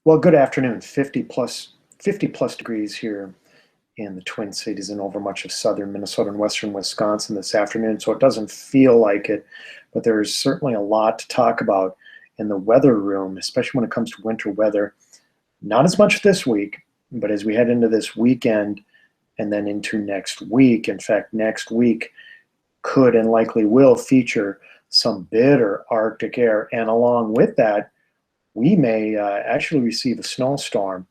Well, good afternoon. 50 plus degrees here in the Twin Cities and over much of southern Minnesota and western Wisconsin this afternoon. So it doesn't feel like it, but there is certainly a lot to talk about in the weather room, especially when it comes to winter weather. Not as much this week, but as we head into this weekend and then into next week. In fact, next week could and likely will feature some bitter Arctic air. And along with that, we may actually receive a snowstorm.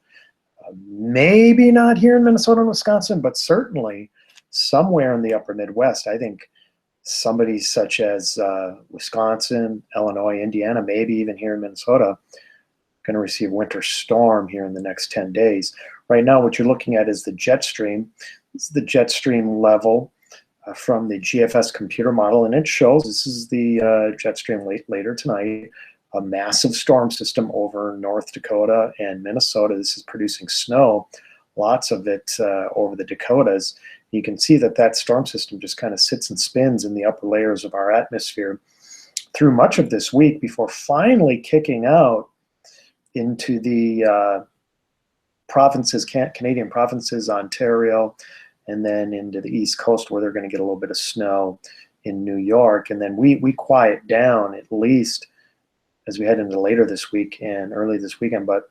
Maybe not here in Minnesota and Wisconsin, but certainly somewhere in the upper Midwest. I think somebody such as Wisconsin, Illinois, Indiana, maybe even here in Minnesota, going to receive a winter storm here in the next 10 days. Right now, what you're looking at is the jet stream. This is the jet stream level from the GFS computer model, and it shows this is the jet stream later tonight. A massive storm system over North Dakota and Minnesota. This is producing snow, lots of it over the Dakotas. You can see that that storm system just kind of sits and spins in the upper layers of our atmosphere through much of this week before finally kicking out into the provinces, Canadian provinces, Ontario, and then into the East Coast where they're going to get a little bit of snow in New York. And then we quiet down at least as we head into later this week and early this weekend. But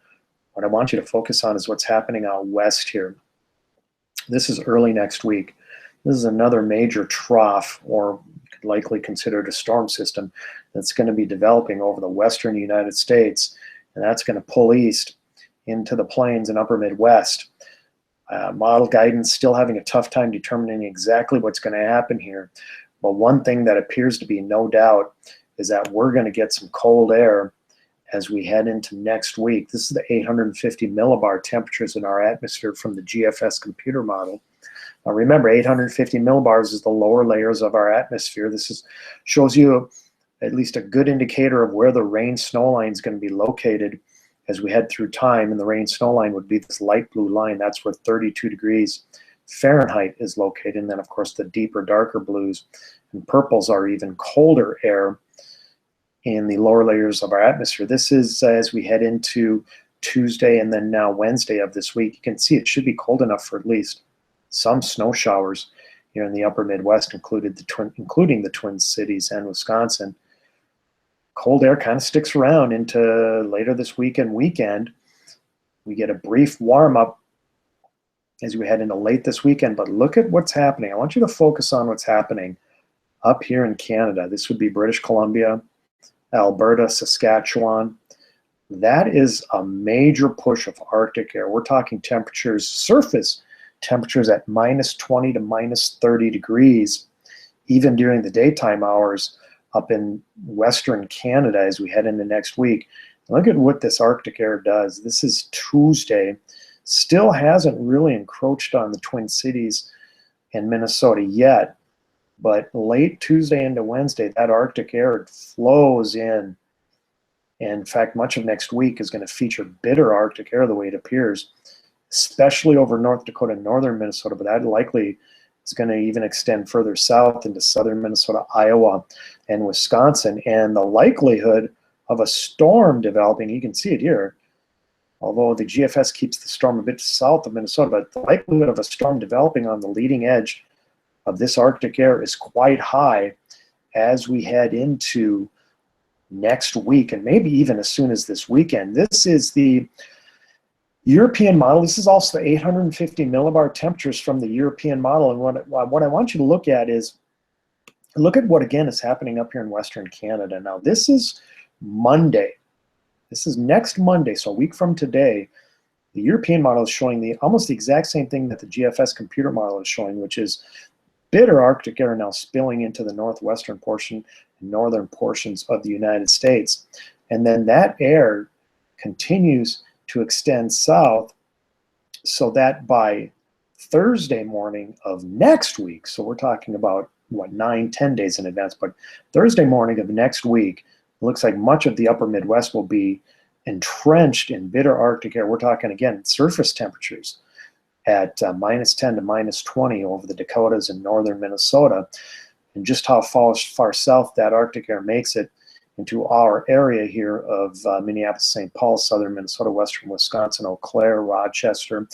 what I want you to focus on is what's happening out west here. This is early next week. This is another major trough, or could likely considered a storm system, that's going to be developing over the western United States, and that's going to pull east into the plains and upper Midwest. Model guidance still having a tough time determining exactly what's going to happen here. But one thing that appears to be no doubt is that we're going to get some cold air as we head into next week. This is the 850 millibar temperatures in our atmosphere from the GFS computer model. Now remember, 850 millibars is the lower layers of our atmosphere. This shows you at least a good indicator of where the rain-snow line is going to be located as we head through time. And the rain-snow line would be this light blue line. That's where 32 degrees Fahrenheit is located. And then, of course, the deeper, darker blues and purples are even colder air in the lower layers of our atmosphere. This is as we head into Tuesday and then now Wednesday of this week. You can see it should be cold enough for at least some snow showers here in the upper Midwest, including the Twin Cities and Wisconsin. Cold air kind of sticks around into later this week and weekend. We get a brief warm-up as we head into late this weekend, but look at what's happening. I want you to focus on what's happening up here in Canada. This would be British Columbia, Alberta, Saskatchewan. That is a major push of Arctic air. We're talking temperatures, surface temperatures at -20 to -30 degrees, even during the daytime hours up in Western Canada as we head into next week. Look at what this Arctic air does. This is Tuesday. Still hasn't really encroached on the Twin Cities and Minnesota yet. But late Tuesday into Wednesday, that Arctic air flows in. And in fact, much of next week is going to feature bitter Arctic air the way it appears, especially over North Dakota and northern Minnesota. But that likely is going to even extend further south into southern Minnesota, Iowa, and Wisconsin. And the likelihood of a storm developing, you can see it here, although the GFS keeps the storm a bit south of Minnesota, but the likelihood of a storm developing on the leading edge of this Arctic air is quite high as we head into next week, and maybe even as soon as this weekend. This is the European model. This is also the 850 millibar temperatures from the European model. And what I want you to look at is, look at what again is happening up here in Western Canada. Now this is Monday. This is next Monday, so a week from today. The European model is showing almost the exact same thing that the GFS computer model is showing, which is bitter Arctic air now spilling into the northwestern portion and northern portions of the United States. And then that air continues to extend south so that by Thursday morning of next week, so we're talking about, what, 9-10 days in advance, but Thursday morning of next week, it looks like much of the upper Midwest will be entrenched in bitter Arctic air. We're talking, again, surface temperatures at -10 to -20 over the Dakotas and northern Minnesota. And just how far south that Arctic air makes it into our area here of Minneapolis, St. Paul, southern Minnesota, western Wisconsin, Eau Claire, Rochester.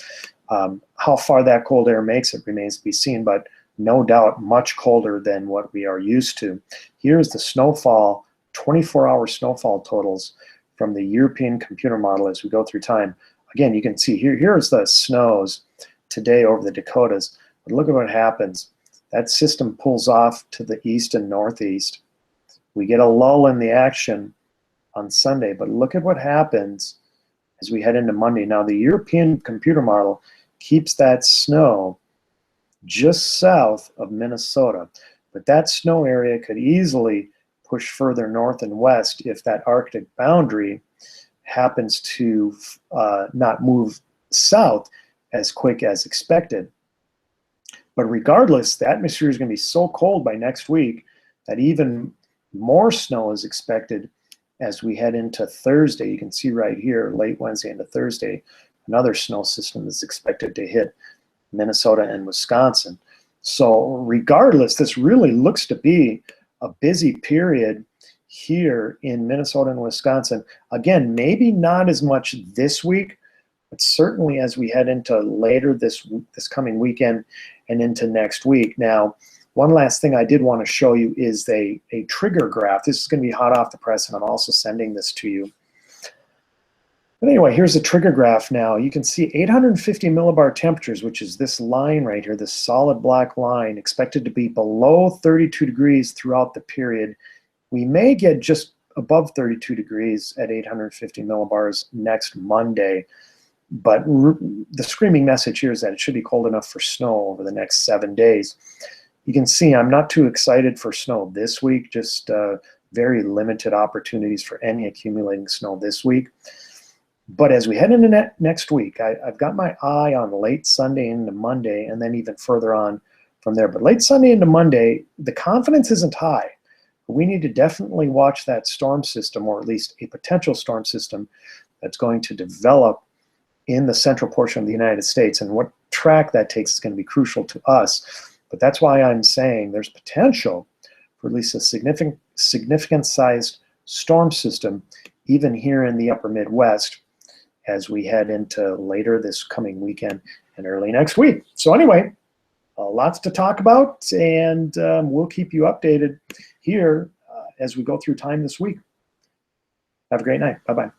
How far that cold air makes it remains to be seen, but no doubt much colder than what we are used to. Here's the snowfall, 24-hour snowfall totals from the European computer model as we go through time. Again, you can see here's the snows today over the Dakotas. But look at what happens. That system pulls off to the east and northeast. We get a lull in the action on Sunday, but look at what happens as we head into Monday. Now, the European computer model keeps that snow just south of Minnesota, but that snow area could easily push further north and west if that Arctic boundary happens to not move south as quick as expected. But regardless, the atmosphere is going to be so cold by next week that even more snow is expected as we head into Thursday. You can see right here, late Wednesday into Thursday, another snow system is expected to hit Minnesota and Wisconsin. So regardless, this really looks to be a busy period here in Minnesota and Wisconsin. Again, maybe not as much this week, but certainly as we head into later this coming weekend and into next week. Now, one last thing I did want to show you is a trigger graph. This is going to be hot off the press, and I'm also sending this to you. But anyway, here's a trigger graph now. You can see 850 millibar temperatures, which is this line right here, this solid black line, expected to be below 32 degrees throughout the period. We may get just above 32 degrees at 850 millibars next Monday. But the screaming message here is that it should be cold enough for snow over the next 7 days. You can see I'm not too excited for snow this week, just very limited opportunities for any accumulating snow this week. But as we head into next week, I've got my eye on late Sunday into Monday, and then even further on from there. But late Sunday into Monday, the confidence isn't high. We need to definitely watch that storm system, or at least a potential storm system that's going to develop in the central portion of the United States. And what track that takes is going to be crucial to us. But that's why I'm saying there's potential for at least a significant sized storm system, even here in the upper Midwest, as we head into later this coming weekend and early next week. So anyway, lots to talk about, and we'll keep you updated here as we go through time this week. Have a great night. Bye-bye.